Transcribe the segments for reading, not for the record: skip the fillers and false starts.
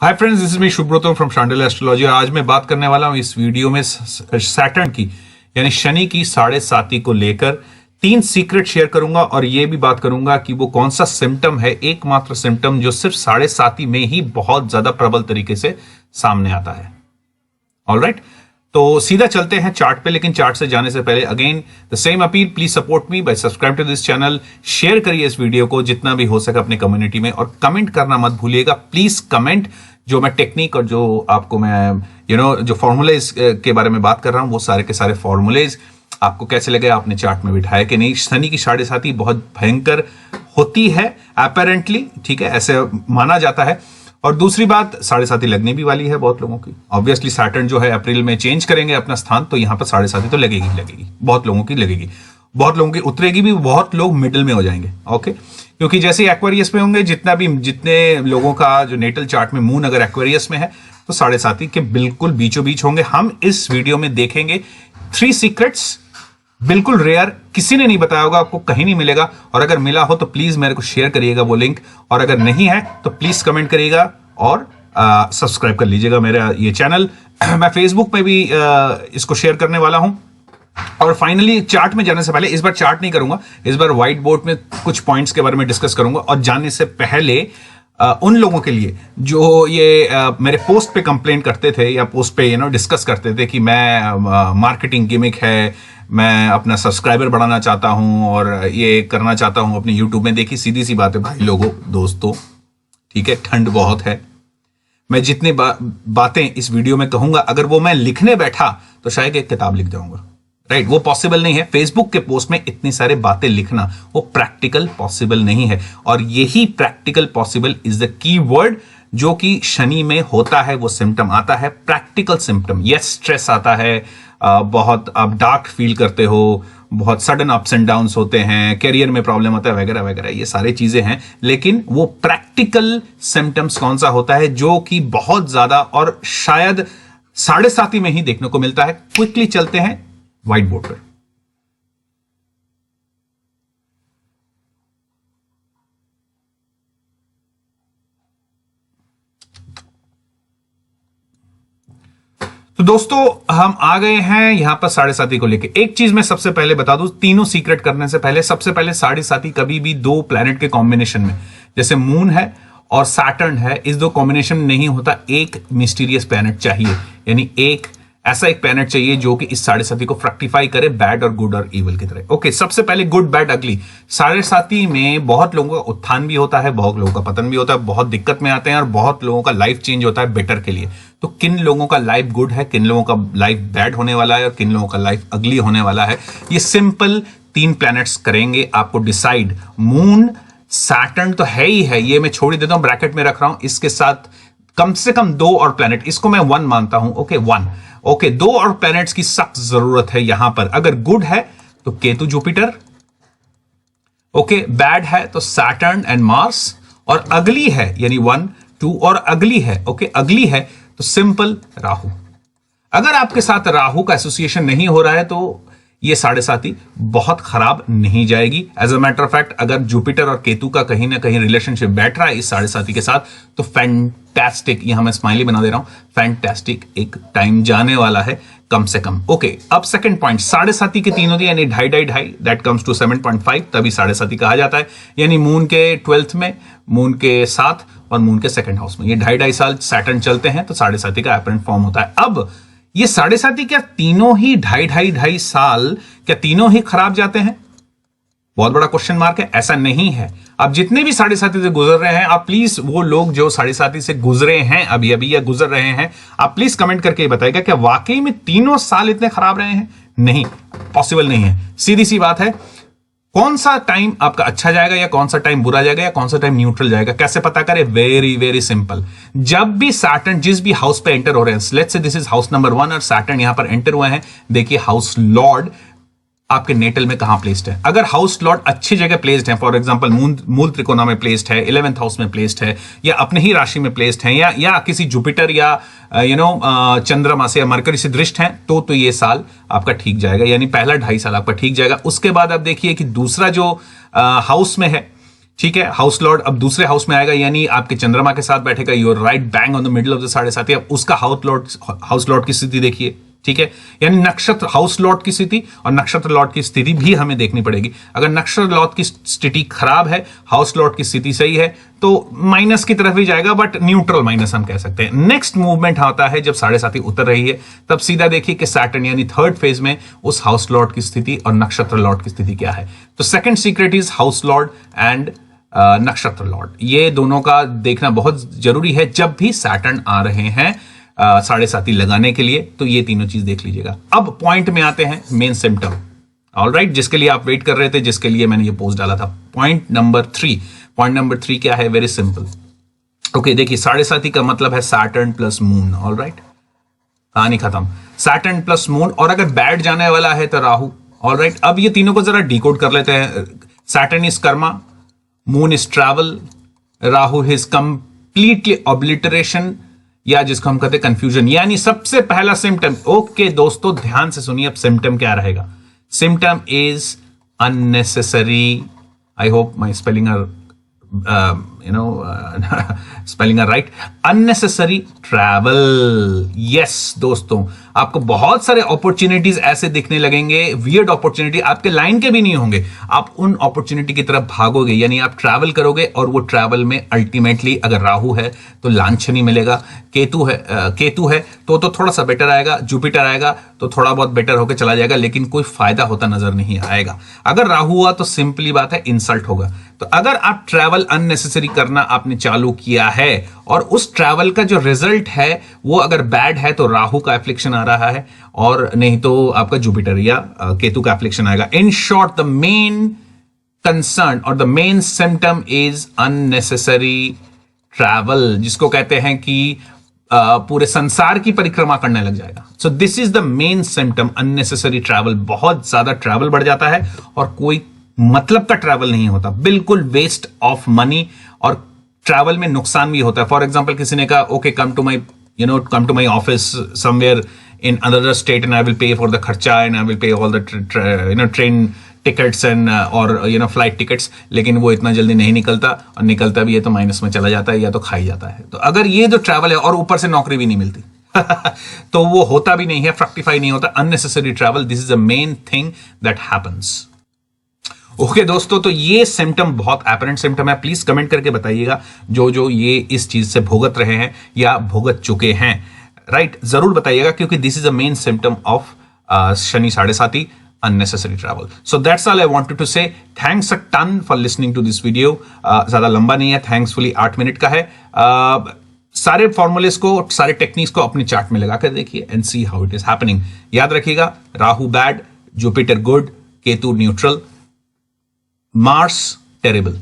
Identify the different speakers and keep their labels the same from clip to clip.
Speaker 1: Hi friends, this is me Shubhrato from Shandilya astrology. आज मैं बात करने वाला हूं इस वीडियो में सैटर्न की यानी शनि की 7.5 को लेकर 3 सीक्रेट शेयर करूंगा और ये भी बात करूंगा कि वो कौन सा सिम्टम है, एकमात्र सिम्टम जो सिर्फ 7.5 में ही बहुत ज्यादा प्रबल तरीके से सामने आता है। ऑलराइट, तो सीधा चलते हैं चार्ट पे, लेकिन चार्ट से जाने से पहले again the same appeal, please support me by subscribe to this channel. Share करिए इस वीडियो को जितना भी हो सके अपने कम्युनिटी में, और कमेंट करना मत भूलिएगा प्लीज। कमेंट जो मैं टेक्निक और जो आपको मैं जो फॉर्मूलेज के बारे में बात कर रहा हूं, वो सारे के सारे फॉर्मूलेज आपको कैसे लगे, आपने चार्ट में बिठाया कि नहीं। शनि की 7.5 बहुत भयंकर होती है अपेरेंटली, ठीक है, ऐसे माना जाता है। और दूसरी बात, 7.5 लगने भी वाली है बहुत लोगों की। ऑब्वियसली सैटर्न जो है अप्रैल में चेंज करेंगे अपना स्थान, तो यहां पर 7.5 तो लगेगी, बहुत लोगों की लगेगी, बहुत लोगों की उतरेगी भी, बहुत लोग मिडिल में हो जाएंगे। ओके, क्योंकि जैसे एक्वेरियस में होंगे, जितने लोगों का जो नेटल चार्ट में मून अगर एक्वेरियस में है तो 7.5 के बिल्कुल बीचों बीच होंगे। हम इस वीडियो में देखेंगे 3 सीक्रेट्स, बिल्कुल रेयर, किसी ने नहीं बताया होगा, आपको कहीं नहीं मिलेगा। और अगर मिला हो तो प्लीज मेरे को शेयर करिएगा वो लिंक, और अगर नहीं है तो प्लीज कमेंट करिएगा और सब्सक्राइब कर लीजिएगा मेरा ये चैनल। मैं फेसबुक पे भी इसको शेयर करने वाला हूं। और फाइनली चार्ट में जाने से पहले, इस बार चार्ट नहीं करूंगा, इस बार व्हाइट बोर्ड में कुछ पॉइंट्स के बारे में डिस्कस करूंगा। और जाने से पहले उन लोगों के लिए जो ये मेरे पोस्ट पे कंप्लेंट करते थे या पोस्ट पे डिस्कस करते थे कि मैं मार्केटिंग गिमिक है, मैं अपना सब्सक्राइबर बढ़ाना चाहता हूं और ये करना चाहता हूं अपने यूट्यूब में। देखिए सीधी सी बात है भाई लोगों, दोस्तों, ठीक है, ठंड बहुत है। मैं जितनी बातें इस वीडियो में कहूंगा, अगर वो मैं लिखने बैठा तो शायद एक किताब लिख जाऊंगा। राइट, वो पॉसिबल नहीं है। फेसबुक के पोस्ट में इतनी सारे बातें लिखना वो प्रैक्टिकल पॉसिबल नहीं है। और यही practical possible is the key word जो कि शनि में होता है। वो सिम्टम आता है प्रैक्टिकल सिम्टम। यस, स्ट्रेस आता है, बहुत आप डार्क फील करते हो, बहुत सडन अप्स एंड डाउन्स होते हैं, कैरियर में प्रॉब्लम होता है वगैरह वगैरह, ये सारी चीजें हैं। लेकिन वो प्रैक्टिकल सिम्टम्स कौन सा होता है जो कि बहुत ज्यादा और शायद 7.5 में ही देखने को मिलता है। क्विकली चलते हैं व्हाइट बोर्ड पर। तो दोस्तों हम आ गए हैं यहां पर 7.5 को लेके। एक चीज मैं सबसे पहले बता दूं, तीनों सीक्रेट करने से पहले, सबसे पहले 7.5 कभी भी 2 प्लैनेट के कॉम्बिनेशन में, जैसे मून है और सैटर्न है, इस 2 कॉम्बिनेशन में नहीं होता। एक मिस्टीरियस प्लैनेट चाहिए, यानी ऐसा एक प्लैनेट चाहिए जो कि इस 7.5 को फ्रक्टिफाई करे, बैड और गुड और इविल की तरह। ओके, सबसे पहले गुड बैड अगली। 7.5 में बहुत लोगों का उत्थान भी होता है, बहुत लोगों का पतन भी होता है, बहुत दिक्कत में आते हैं और बहुत लोगों का लाइफ चेंज होता है बेटर के लिए। तो किन लोगों का लाइफ गुड है, किन लोगों का लाइफ बैड होने वाला है और किन लोगों का लाइफ अगली होने वाला है, ये सिंपल 3 प्लैनेट्स करेंगे आपको डिसाइड। मून सैटर्न तो है ही है, ये मैं छोड़ ही देता हूं, ब्रैकेट में रख रहा हूं। इसके साथ कम से कम 2 और प्लैनेट, इसको मैं 1 मानता हूं। ओके, 1। ओके, 2 और प्लैनेट्स की सख्त जरूरत है यहां पर। अगर गुड है तो केतु जुपिटर, ओके, बैड है तो सैटर्न एंड मार्स, और अगली है यानी 1, 2 और अगली है, ओके, अगली है तो सिंपल राहु। अगर आपके साथ राहु का एसोसिएशन नहीं हो रहा है तो ये 7.5 बहुत खराब नहीं जाएगी। As a matter of fact, अगर जुपिटर और केतु का कहीं ना कहीं रिलेशनशिप बैठ रहा है इस 7.5 के साथ, तो फैंटास्टिक, यहां मैं स्माइली बना दे रहा हूं, फैंटास्टिक एक टाइम जाने वाला है कम से कम। ओके, अब सेकंड पॉइंट, 7.5 के 3 होती है यानी 2.5 दैट कम्स टू 7.5, तभी 7.5 कहा जाता है। यानी मून के 12th में, मून के 7 और मून के 2nd हाउस में ये 2.5 साल सैटर्न चलते हैं, तो 7.5 का अपरेंट फॉर्म होता है। अब ये 7.5 क्या तीनों ही 2.5 साल क्या तीनों ही खराब जाते हैं? बहुत बड़ा क्वेश्चन मार्क है। ऐसा नहीं है। अब जितने भी 7.5 से गुजर रहे हैं, आप प्लीज, वो लोग जो 7.5 से गुजरे हैं अभी अभी या गुजर रहे हैं, आप प्लीज कमेंट करके बताइएगा क्या वाकई में तीनों साल इतने खराब रहे हैं? नहीं, पॉसिबल नहीं है। सीधी सी बात है। कौन सा टाइम आपका अच्छा जाएगा या कौन सा टाइम बुरा जाएगा या कौन सा टाइम न्यूट्रल जाएगा, कैसे पता करें? Very very simple. जब भी सैटर्न जिस भी हाउस पे एंटर हो रहे हैं, let's say this is house number 1 और सैटर्न यहां पर एंटर हुए हैं, देखिए हाउस लॉर्ड आपके नेटल में कहां प्लेस्ड है। अगर हाउस लॉर्ड अच्छी जगह प्लेस्ड है, फॉर एग्जांपल मूल त्रिकोणा में प्लेस्ड है, 11th हाउस में प्लेस्ड है, या अपने ही राशि में प्लेस्ड है, या किसी जुपिटर या चंद्रमा से या मरकरी से दृष्ट हैं, तो ये साल आपका ठीक जाएगा, यानी पहला 2.5 साल आपका ठीक जाएगा। उसके बाद आप देखिए कि दूसरा जो हाउस में है, ठीक है। हाउस लॉर्ड अब दूसरे हाउस में आएगा, यानी आपके चंद्रमा के साथ बैठेगा, your right bang on the middle of the Sade Sati. अब उसका हाउस लॉर्ड की स्थिति देखिए, ठीक है। यानी नक्षत्र हाउस लॉर्ड की स्थिति और नक्षत्र लॉर्ड की स्थिति भी हमें देखनी पड़ेगी। अगर नक्षत्र लॉर्ड की स्थिति खराब है, हाउस लॉर्ड की स्थिति सही है, तो माइनस की तरफ ही जाएगा, बट न्यूट्रल माइनस हम कह सकते हैं। नेक्स्ट मूवमेंट आता है जब साढ़े साथी उतर रही है, तब सीधा देखिए कि सैटर्न यानी थर्ड फेज में उस हाउस लॉर्ड की स्थिति और नक्षत्र लॉर्ड की स्थिति क्या है। तो second secret is house Lord and नक्षत्र लॉर्ड। ये दोनों का देखना बहुत जरूरी है जब भी सैटर्न आ रहे हैं साढ़े साथी लगाने के लिए। तो ये तीनों चीज देख लीजिएगा। अब पॉइंट में आते हैं, मेन सिम्टम, ऑलराइट, जिसके लिए आप वेट कर रहे थे, जिसके लिए मैंने ये पोस्ट डाला था। Point number 3। पॉइंट नंबर 3 क्या है? Very simple. ओके, देखिए साढ़े साथी का मतलब है सैटर्न प्लस मून, ऑलराइट, कहानी खत्म। सैटर्न प्लस मून, और अगर बैड जाने वाला है तो राहु, ऑलराइट। अब ये तीनों को जरा डिकोड कर लेते हैं। Saturn is Karma, moon is travel, Rahu is completely obliteration, या जिसको हम कहते हैं कंफ्यूजन। यानी सबसे पहला सिम्टम, ओके दोस्तों ध्यान से सुनिए, अब सिम्टम क्या रहेगा? Symptom is unnecessary, I hope my spelling are spelling are right, unnecessary travel. Yes दोस्तों, आपको बहुत सारे अपॉर्चुनिटीज ऐसे दिखने लगेंगे, वियर्ड अपॉर्चुनिटी, आपके लाइन के भी नहीं होंगे, आप उन अपॉर्चुनिटी की तरफ भागोगे, यानी आप ट्रैवल करोगे, और वो ट्रैवल में अल्टीमेटली अगर राहु है तो लांछनी मिलेगा, केतु है तो थोड़ा सा बेटर आएगा, जुपिटर आएगा तो थोड़ा बहुत बेटर होकर चला जाएगा, लेकिन कोई फायदा होता नजर नहीं आएगा। अगर राहु हुआ तो सिंपली बात है इंसल्ट होगा। तो अगर आप ट्रैवल अननेसेसरी करना आपने चालू किया है और उस ट्रैवल का जो रिजल्ट है वो अगर बैड है, तो राहु का एफ्लिक्शन आ रहा है, और नहीं तो आपका जुपिटर या केतु का एफ्लिक्शन आएगा। In short, the main concern और the main symptom is unnecessary travel, जिसको कहते हैं कि पूरे संसार की परिक्रमा करने लग जाएगा। So this is the main symptom, unnecessary travel. बहुत ज्यादा ट्रैवल बढ़ जाता है और कोई मतलब का ट्रैवल नहीं होता, बिल्कुल वेस्ट ऑफ मनी, और ट्रैवल में नुकसान भी होता है। फॉर एग्जांपल किसी ने कहा okay come to my office somewhere in another state and I will pay for the खर्चा and I will pay all the train tickets and और फ्लाइट टिकट्स, लेकिन वो इतना जल्दी नहीं निकलता, और निकलता भी है तो माइनस में चला जाता है या तो खाई जाता है। तो अगर ये जो ट्रैवल है और ऊपर से नौकरी भी नहीं मिलती तो वो होता भी नहीं है, फ्रक्टिफाई नहीं होता। Unnecessary travel, this is the main thing that happens. Okay दोस्तों, तो ये सिम्टम बहुत एपरेंट सिम्टम है। प्लीज कमेंट करके बताइएगा जो ये इस चीज से भुगत रहे हैं या भुगत चुके हैं, राइट, जरूर बताइएगा, क्योंकि this is the main symptom of Shani साढ़े साथी, unnecessary travel. So that's all I wanted to say. Thanks a ton for listening to this video. ज्यादा लंबा नहीं है, थैंक्सफुली 8 मिनट का है। सारे फॉर्मूलेस को, सारे टेक्निक्स को अपने चार्ट में लगा कर देखिए and see how it is happening. याद रखिएगा, Rahu bad, Jupiter good, Ketu neutral, Mars terrible.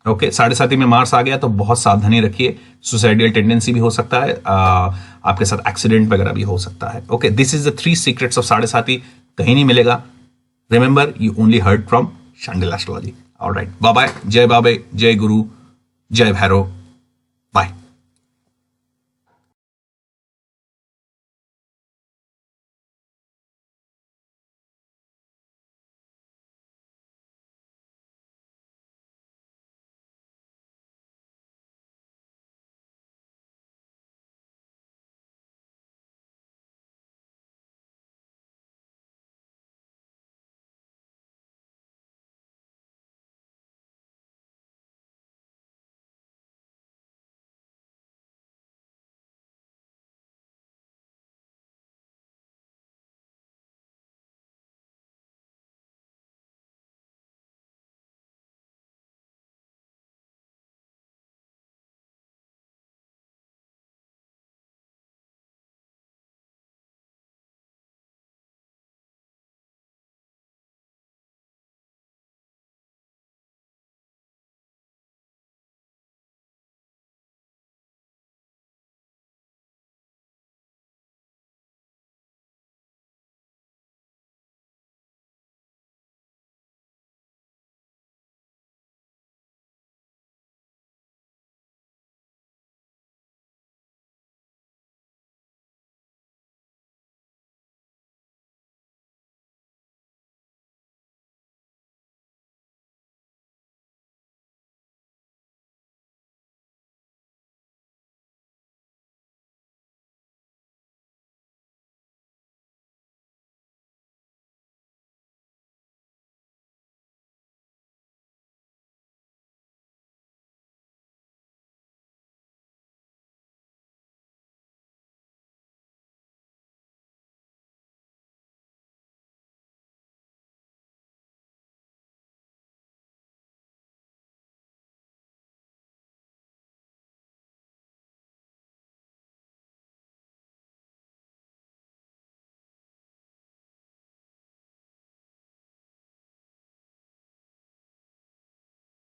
Speaker 1: Okay, साढ़े साथी में मार्स आ गया तो बहुत सावधानी रखिए, सुसाइडियल टेंडेंसी भी हो सकता है, आपके साथ एक्सीडेंट वगैरह भी हो सकता है। Okay, this is the 3 secrets of साढ़े साथी, कहीं नहीं मिलेगा। Remember, you only heard from Shandil Astrology. All right. Bye-bye. Jai Babe, Jai Guru, Jai Bhairav.